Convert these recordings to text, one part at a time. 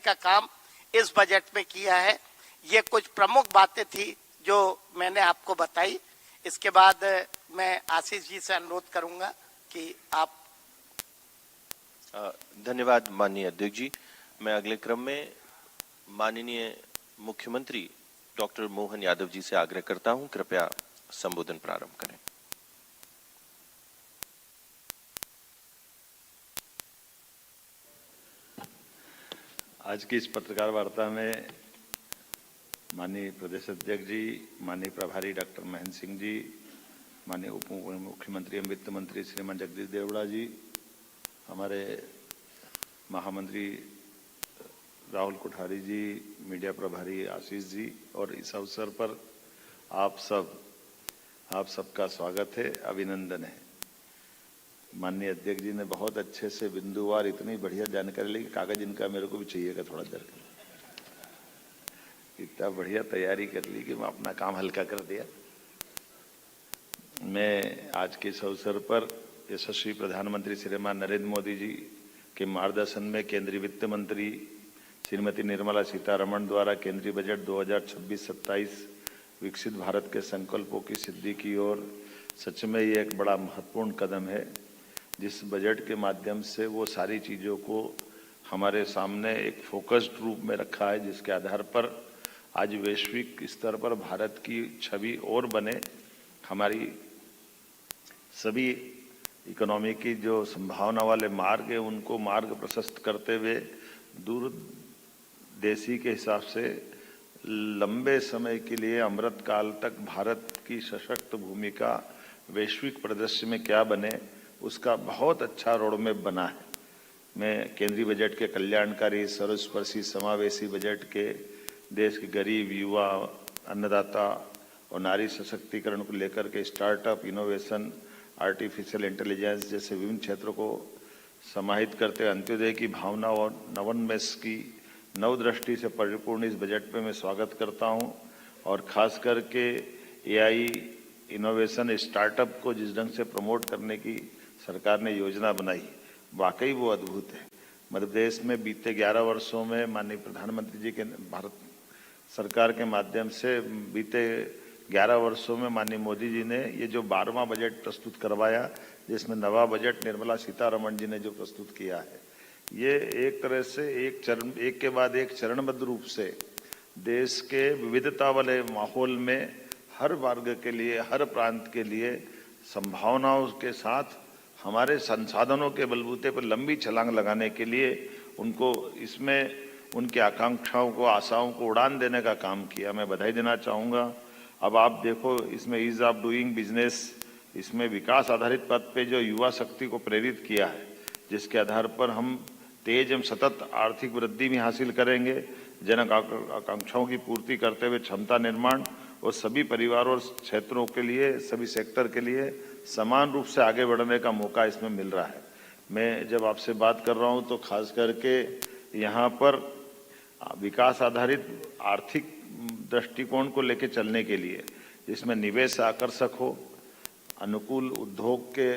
का काम इस बजट में किया है। ये कुछ प्रमुख बातें थी जो मैंने आपको बताई। इसके बाद मैं आशीष जी से अनुरोध करूंगा कि आप। धन्यवाद माननीय अध्यक्ष जी। मैं अगले क्रम में माननीय मुख्यमंत्री डॉक्टर मोहन यादव जी से आग्रह करता हूं, कृपया संबोधन प्रारंभ करें। आज की इस पत्रकार वार्ता में माननीय प्रदेश अध्यक्ष जी, माननीय प्रभारी डॉक्टर महेंद्र सिंह जी, माननीय उप मुख्यमंत्री एवं वित्त मंत्री श्रीमान जगदीश देवड़ा जी, हमारे महामंत्री राहुल कोठारी जी, मीडिया प्रभारी आशीष जी, और इस अवसर पर आप सबका स्वागत है, अभिनंदन है। माननीय अध्यक्ष जी ने बहुत अच्छे से बिंदुवार इतनी बढ़िया जानकारी ली कि कागज इनका मेरे को भी चाहिएगा थोड़ा देर। इतना बढ़िया तैयारी कर ली कि मैं अपना काम हल्का कर दिया। मैं आज के इस अवसर पर यशस्वी प्रधानमंत्री श्रीमान नरेंद्र मोदी जी के मार्गदर्शन में केंद्रीय वित्त मंत्री श्रीमती निर्मला सीतारमण द्वारा केंद्रीय बजट 2026-27 विकसित भारत के संकल्पों की सिद्धि की ओर सच में ये एक बड़ा महत्वपूर्ण कदम है, जिस बजट के माध्यम से वो सारी चीज़ों को हमारे सामने एक फोकस्ड रूप में रखा है, जिसके आधार पर आज वैश्विक स्तर पर भारत की छवि और बने। हमारी सभी इकोनॉमी की जो संभावना वाले मार्ग है उनको मार्ग प्रशस्त करते हुए दूरदेशी के हिसाब से लंबे समय के लिए अमृत काल तक भारत की सशक्त भूमिका वैश्विक परिदृश्य में क्या बने, उसका बहुत अच्छा रोडमैप बना है। मैं केंद्रीय बजट के कल्याणकारी, सर्वस्पर्शी, समावेशी बजट के देश के गरीब, युवा, अन्नदाता और नारी सशक्तिकरण को लेकर के स्टार्टअप, इनोवेशन, आर्टिफिशियल इंटेलिजेंस जैसे विभिन्न क्षेत्रों को समाहित करते अंत्योदय की भावना और नवोन्मेष की नवदृष्टि से परिपूर्ण इस बजट पे मैं स्वागत करता हूं। और खास करके एआई, इनोवेशन, स्टार्टअप को जिस ढंग से प्रमोट करने की सरकार ने योजना बनाई, वाकई वो अद्भुत है। मध्य प्रदेश में बीते 11 वर्षों में माननीय प्रधानमंत्री जी के भारत सरकार के माध्यम से बीते 11 वर्षों में माननीय मोदी जी ने ये जो 12वां बजट प्रस्तुत करवाया, जिसमें नवा बजट निर्मला सीतारमण जी ने जो प्रस्तुत किया है, ये एक तरह से एक के बाद एक चरणबद्ध रूप से देश के विविधता वाले माहौल में हर वर्ग के लिए, हर प्रांत के लिए संभावनाओं के साथ हमारे संसाधनों के बलबूते पर लंबी छलांग लगाने के लिए उनको इसमें उनकी आकांक्षाओं को, आशाओं को उड़ान देने का काम किया। मैं बधाई देना चाहूँगा। अब आप देखो, इसमें ईज ऑफ डूइंग बिजनेस, इसमें विकास आधारित पथ पे जो युवा शक्ति को प्रेरित किया है, जिसके आधार पर हम तेज एवं सतत आर्थिक वृद्धि भी हासिल करेंगे, जन आकांक्षाओं की पूर्ति करते हुए क्षमता निर्माण और सभी परिवारों और क्षेत्रों के लिए, सभी सेक्टर के लिए समान रूप से आगे बढ़ने का मौका इसमें मिल रहा है। मैं जब आपसे बात कर रहा हूँ तो खास करके यहाँ पर विकास आधारित आर्थिक दृष्टिकोण को लेकर चलने के लिए, जिसमें निवेश आकर्षक हो, अनुकूल उद्योग के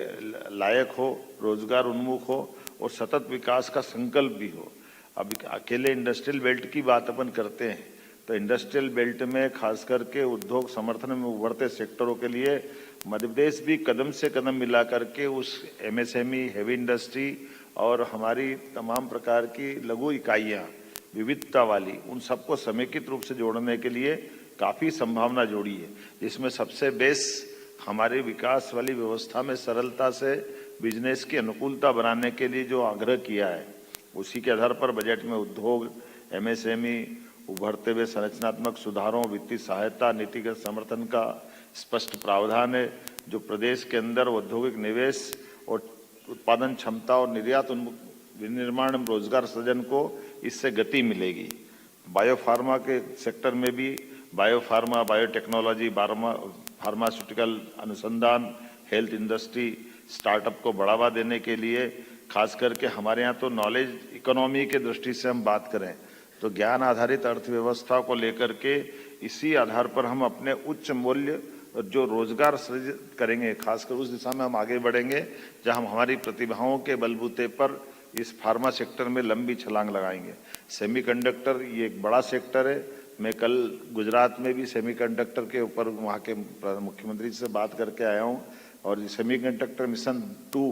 लायक हो, रोजगार उन्मुख हो और सतत विकास का संकल्प भी हो। अब अकेले इंडस्ट्रियल बेल्ट की बात अपन करते हैं तो इंडस्ट्रियल बेल्ट में खास करके उद्योग समर्थन में उभरते सेक्टरों के लिए मध्य प्रदेश भी कदम से कदम मिला करके उस एमएसएमई, हेवी इंडस्ट्री और हमारी तमाम प्रकार की लघु इकाइयाँ विविधता वाली, उन सबको समेकित रूप से जोड़ने के लिए काफ़ी संभावना जोड़ी है। जिसमें सबसे बेस हमारे विकास वाली व्यवस्था में सरलता से बिजनेस की अनुकूलता बनाने के लिए जो आग्रह किया है, उसी के आधार पर बजट में उद्योग, एमएसएमई, उभरते हुए संरचनात्मक सुधारों, वित्तीय सहायता, नीतिगत समर्थन का स्पष्ट प्रावधान है, जो प्रदेश के अंदर औद्योगिक निवेश और उत्पादन क्षमता और निर्यात विनिर्माण रोजगार सृजन को इससे गति मिलेगी। बायोफार्मा के सेक्टर में भी बायोफार्मा, बायोटेक्नोलॉजी, फार्मास्यूटिकल अनुसंधान, हेल्थ इंडस्ट्री, स्टार्टअप को बढ़ावा देने के लिए खास करके हमारे यहाँ तो नॉलेज इकोनॉमी के दृष्टि से हम बात करें तो ज्ञान आधारित अर्थव्यवस्था को लेकर के इसी आधार पर हम अपने उच्च मूल्य जो रोजगार सृजित करेंगे, खासकर उस दिशा में हम आगे बढ़ेंगे जहां हम हमारी प्रतिभाओं के बलबूते पर इस फार्मा सेक्टर में लंबी छलांग लगाएंगे। सेमीकंडक्टर ये एक बड़ा सेक्टर है। मैं कल गुजरात में भी सेमीकंडक्टर के ऊपर वहाँ के मुख्यमंत्री से बात करके आया हूँ और सेमीकंडक्टर मिशन 2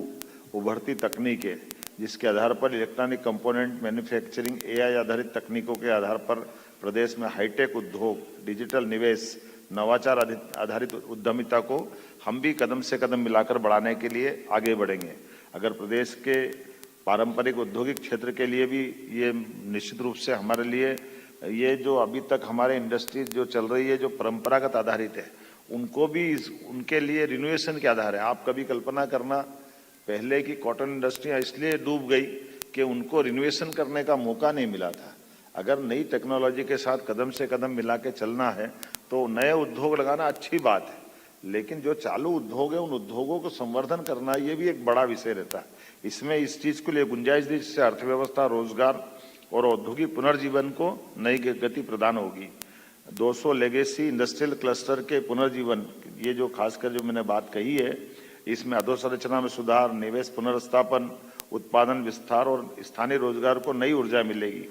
उभरती तकनीक है जिसके आधार पर इलेक्ट्रॉनिक कंपोनेंट मैन्युफैक्चरिंग AI आधारित तकनीकों के आधार पर प्रदेश में हाईटेक उद्योग, डिजिटल निवेश, नवाचार आधारित उद्यमिता को हम भी कदम से कदम मिलाकर बढ़ाने के लिए आगे बढ़ेंगे। अगर प्रदेश के पारंपरिक औद्योगिक क्षेत्र के लिए भी ये निश्चित रूप से हमारे लिए ये जो अभी तक हमारे इंडस्ट्रीज जो चल रही है जो परंपरागत आधारित है उनको भी उनके लिए रिन्यूएशन के आधार है। आप कभी कल्पना करना पहले की कॉटन इंडस्ट्रियाँ इसलिए डूब गई कि उनको रिन्यूएशन करने का मौका नहीं मिला था। अगर नई टेक्नोलॉजी के साथ कदम से कदम मिला के चलना है तो नए उद्योग लगाना अच्छी बात है, लेकिन जो चालू उद्योग है उन उद्योगों को संवर्धन करना ये भी एक बड़ा विषय रहता है। इसमें इस चीज के लिए गुंजाइश दी जिससे अर्थव्यवस्था, रोजगार और औद्योगिक पुनर्जीवन को नई गति प्रदान होगी। 200 लेगेसी इंडस्ट्रियल क्लस्टर के पुनर्जीवन, ये जो खासकर जो मैंने बात कही है, इसमें अधोसंरचना में सुधार, निवेश पुनर्स्थापन, उत्पादन विस्तार और स्थानीय रोजगार को नई ऊर्जा मिलेगी।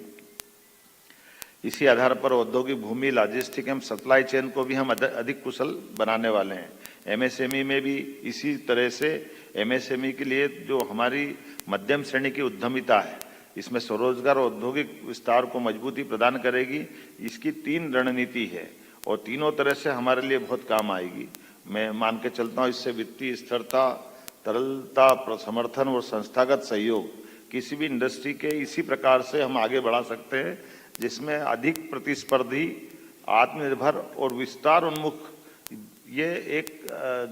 इसी आधार पर औद्योगिक भूमि, लॉजिस्टिक एवं सप्लाई चेन को भी हम अधिक कुशल बनाने वाले हैं। MSME में भी इसी तरह से MSME के लिए जो हमारी मध्यम श्रेणी की उद्यमिता है इसमें स्वरोजगार और औद्योगिक विस्तार को मजबूती प्रदान करेगी। इसकी 3 रणनीति है और तीनों तरह से हमारे लिए बहुत काम आएगी। मैं मान के चलता हूँ इससे वित्तीय स्थिरता, तरलता, समर्थन और संस्थागत सहयोग किसी भी इंडस्ट्री के इसी प्रकार से हम आगे बढ़ा सकते हैं जिसमें अधिक प्रतिस्पर्धी, आत्मनिर्भर और विस्तार उन्मुख ये एक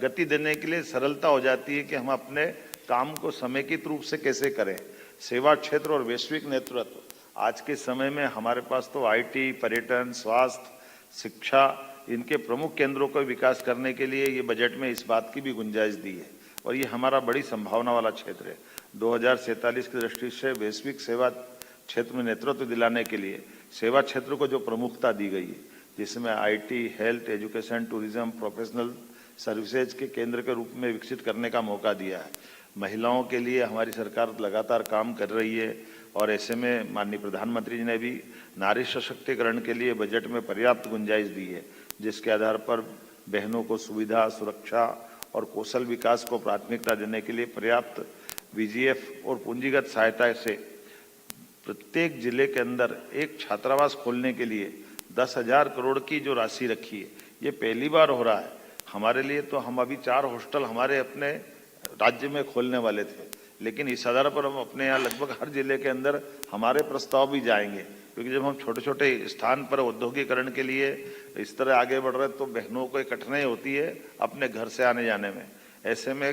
गति देने के लिए सरलता हो जाती है कि हम अपने काम को समेकित रूप से कैसे करें। सेवा क्षेत्र और वैश्विक नेतृत्व, आज के समय में हमारे पास तो IT, पर्यटन, स्वास्थ्य, शिक्षा, इनके प्रमुख केंद्रों का विकास करने के लिए ये बजट में इस बात की भी गुंजाइश दी है और ये हमारा बड़ी संभावना वाला क्षेत्र है। 2047 की दृष्टि से वैश्विक सेवा क्षेत्र में नेतृत्व दिलाने के लिए सेवा क्षेत्र को जो प्रमुखता दी गई है जिसमें IT, health, education, tourism, professional services के केंद्र के रूप में विकसित करने का मौका दिया है। महिलाओं के लिए हमारी सरकार लगातार काम कर रही है और ऐसे में माननीय प्रधानमंत्री जी ने भी नारी सशक्तिकरण के लिए बजट में पर्याप्त गुंजाइश दी है जिसके आधार पर बहनों को सुविधा, सुरक्षा और कौशल विकास को प्राथमिकता देने के लिए पर्याप्त VGF और पूंजीगत सहायता से प्रत्येक जिले के अंदर एक छात्रावास खोलने के लिए 10,000 करोड़ की जो राशि रखी है ये पहली बार हो रहा है हमारे लिए। तो हम अभी 4 हॉस्टल हमारे अपने राज्य में खोलने वाले थे, लेकिन इस आधार पर हम अपने यहाँ लगभग हर जिले के अंदर हमारे प्रस्ताव भी जाएंगे क्योंकि जब हम छोटे छोटे स्थान पर औद्योगिकरण के लिए इस तरह आगे बढ़ रहे तो बहनों को एक कठिनाई होती है अपने घर से आने जाने में। ऐसे में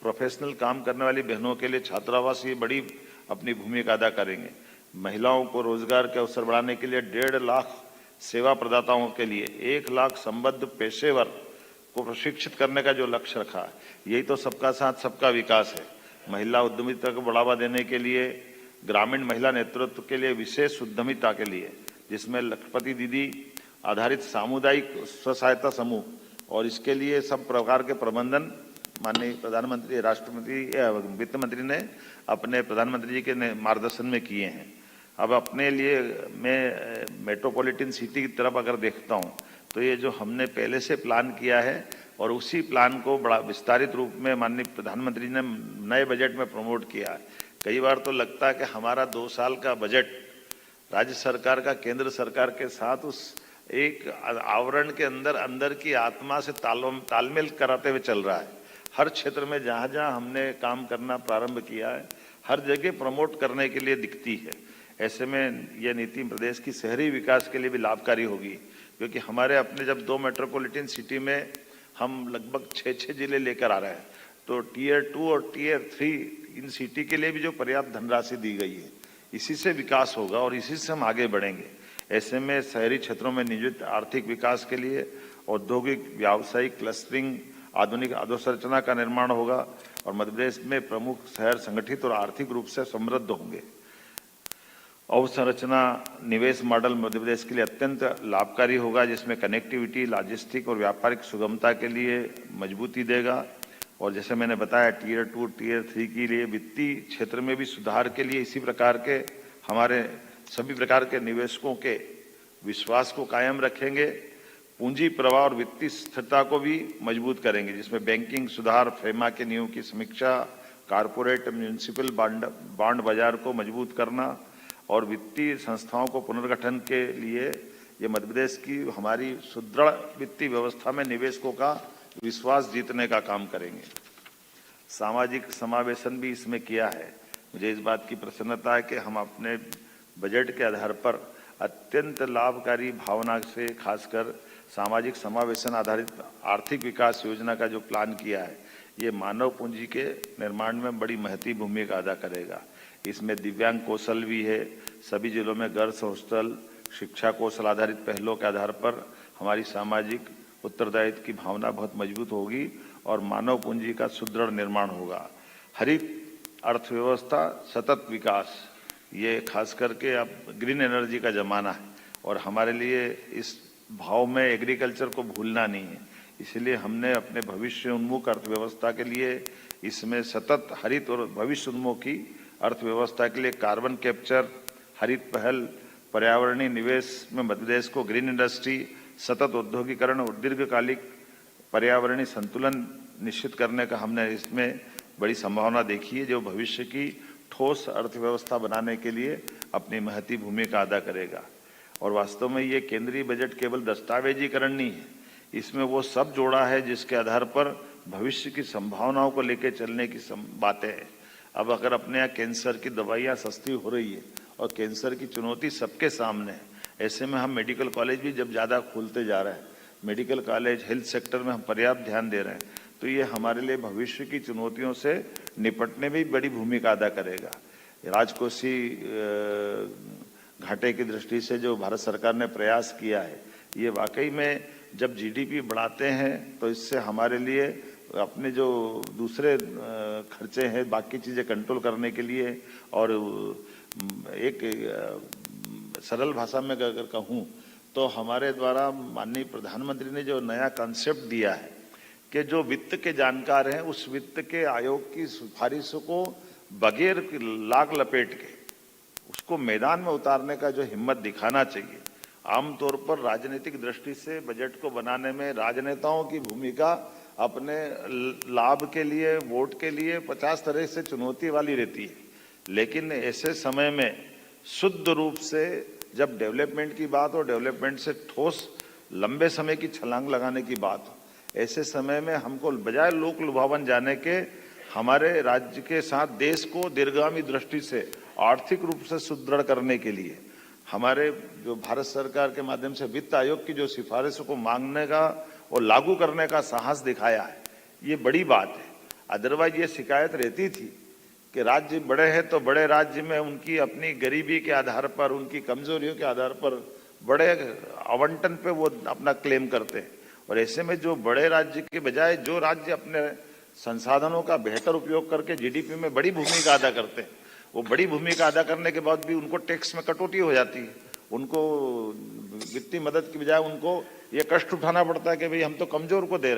प्रोफेशनल काम करने वाली बहनों के लिए छात्रावास ये बड़ी अपनी भूमिका अदा करेंगे। महिलाओं को रोजगार के अवसर बढ़ाने के लिए 1.5 लाख सेवा प्रदाताओं के लिए 1 लाख संबद्ध पेशेवर को प्रशिक्षित करने का जो लक्ष्य रखा है, यही तो सबका साथ सबका विकास है। महिला उद्यमिता को बढ़ावा देने के लिए ग्रामीण महिला नेतृत्व के लिए विशेष उद्यमिता के लिए जिसमें लखपति दीदी आधारित सामुदायिक स्व सहायता समूह और इसके लिए सब प्रकार के प्रबंधन माननीय प्रधानमंत्री, राष्ट्रपति, वित्त मंत्री ने अपने प्रधानमंत्री जी के मार्गदर्शन में किए हैं। अब अपने लिए मैं मेट्रोपॉलिटन सिटी की तरफ अगर देखता हूँ तो ये जो हमने पहले से प्लान किया है और उसी प्लान को बड़ा विस्तारित रूप में माननीय प्रधानमंत्री ने नए बजट में प्रमोट किया है। कई बार तो लगता है कि हमारा 2 साल का बजट राज्य सरकार का केंद्र सरकार के साथ उस एक आवरण के अंदर की आत्मा से तालमेल कराते हुए चल रहा है। हर क्षेत्र में जहाँ जहाँ हमने काम करना प्रारंभ किया है हर जगह प्रमोट करने के लिए दिखती है। ऐसे में यह नीति प्रदेश की शहरी विकास के लिए भी लाभकारी होगी क्योंकि हमारे अपने जब 2 मेट्रोपॉलिटन सिटी में हम लगभग 6 जिले लेकर आ रहे हैं तो Tier 2 और Tier 3 इन सिटी के लिए भी जो पर्याप्त धनराशि दी गई है इसी से विकास होगा और इसी से हम आगे बढ़ेंगे। ऐसे में शहरी क्षेत्रों में नियोजित आर्थिक विकास के लिए औद्योगिक व्यावसायिक क्लस्टरिंग, आधुनिक अधोसंरचना का निर्माण होगा और मध्य प्रदेश में प्रमुख शहर संगठित और आर्थिक रूप से समृद्ध होंगे। अवसंरचना निवेश मॉडल मध्य प्रदेश के लिए अत्यंत लाभकारी होगा जिसमें कनेक्टिविटी, लॉजिस्टिक और व्यापारिक सुगमता के लिए मजबूती देगा। और जैसे मैंने बताया टीयर 2, टीयर 3 के लिए वित्तीय क्षेत्र में भी सुधार के लिए इसी प्रकार के हमारे सभी प्रकार के निवेशकों के विश्वास को कायम रखेंगे। पूंजी प्रवाह और वित्तीय स्थिरता को भी मजबूत करेंगे, जिसमें बैंकिंग सुधार, फेमा के नियमों की समीक्षा, कारपोरेट म्यूनिसिपल बॉन्ड बाजार को मजबूत करना और वित्तीय संस्थाओं को पुनर्गठन के लिए ये मध्य प्रदेश की हमारी सुदृढ़ वित्तीय व्यवस्था में निवेशकों का विश्वास जीतने का काम करेंगे। सामाजिक समावेशन भी इसमें किया है। मुझे इस बात की प्रसन्नता है कि हम अपने बजट के आधार पर अत्यंत लाभकारी भावना से खासकर सामाजिक समावेशन आधारित आर्थिक विकास योजना का जो प्लान किया है, ये मानव पूंजी के निर्माण में बड़ी महती भूमिका अदा करेगा। इसमें दिव्यांग कौशल भी है। सभी जिलों में गर्ल्स हॉस्टल, शिक्षा कौशल आधारित पहलों के आधार पर हमारी सामाजिक उत्तरदायित्व की भावना बहुत मजबूत होगी और मानव पूंजी का सुदृढ़ निर्माण होगा। हरित अर्थव्यवस्था, सतत विकास, ये खास करके अब ग्रीन एनर्जी का जमाना है और हमारे लिए इस भाव में एग्रीकल्चर को भूलना नहीं है। इसलिए हमने अपने भविष्य उन्मुख अर्थव्यवस्था के लिए इसमें सतत हरित और भविष्य उन्मुखी अर्थव्यवस्था के लिए कार्बन कैप्चर, हरित पहल, पर्यावरणीय निवेश में मध्य प्रदेश को ग्रीन इंडस्ट्री, सतत औद्योगिकरण और दीर्घकालिक पर्यावरणीय संतुलन निश्चित करने का हमने इसमें बड़ी संभावना देखी है, जो भविष्य की ठोस अर्थव्यवस्था बनाने के लिए अपनी महती भूमिका अदा करेगा। और वास्तव में ये केंद्रीय बजट केवल दस्तावेजीकरण नहीं है, इसमें वो सब जोड़ा है जिसके आधार पर भविष्य की संभावनाओं को लेकर चलने की बातें हैं। अब अगर अपने यहाँ कैंसर की दवाइयाँ सस्ती हो रही है और कैंसर की चुनौती सबके सामने है, ऐसे में हम मेडिकल कॉलेज भी जब ज़्यादा खोलते जा रहे हैं, मेडिकल कॉलेज, हेल्थ सेक्टर में हम पर्याप्त ध्यान दे रहे हैं, तो ये हमारे लिए भविष्य की चुनौतियों से निपटने में भी बड़ी भूमिका अदा करेगा। राजकोषीय घाटे की दृष्टि से जो भारत सरकार ने प्रयास किया है, ये वाकई में जब जीडीपी बढ़ाते हैं तो इससे हमारे लिए अपने जो दूसरे खर्चे हैं, बाकी चीज़ें कंट्रोल करने के लिए, और एक सरल भाषा में अगर कहूँ तो हमारे द्वारा माननीय प्रधानमंत्री ने जो नया कॉन्सेप्ट दिया है कि जो वित्त के जानकार हैं उस वित्त के आयोग की सिफारिशों को बगैर लाग लपेट के उसको मैदान में उतारने का जो हिम्मत दिखाना चाहिए। आमतौर पर राजनीतिक दृष्टि से बजट को बनाने में राजनेताओं की भूमिका अपने लाभ के लिए, वोट के लिए 50 तरह से चुनौती वाली रहती है, लेकिन ऐसे समय में शुद्ध रूप से जब डेवलपमेंट की बात हो, डेवलपमेंट से ठोस लंबे समय की छलांग लगाने की बात हो, ऐसे समय में हमको बजाय लोक लुभावन जाने के हमारे राज्य के साथ देश को दीर्घगामी दृष्टि से आर्थिक रूप से सुदृढ़ करने के लिए हमारे जो भारत सरकार के माध्यम से वित्त आयोग की जो सिफारिशों को मांगने का और लागू करने का साहस दिखाया है, ये बड़ी बात है। अदरवाइज ये शिकायत रहती थी कि राज्य बड़े हैं तो बड़े राज्य में उनकी अपनी गरीबी के आधार पर, उनकी कमजोरियों के आधार पर बड़े आवंटन पे वो अपना क्लेम करते हैं, और ऐसे में जो बड़े राज्य के बजाय जो राज्य अपने संसाधनों का बेहतर उपयोग करके जीडीपी में बड़ी भूमिका अदा करते हैं, वो बड़ी भूमिका अदा करने के बाद भी उनको टैक्स में कटौती हो जाती है, उनको वित्तीय मदद की बजाय उनको ये कष्ट उठाना पड़ता है कि भाई हम तो कमजोर को दे रहे हैं।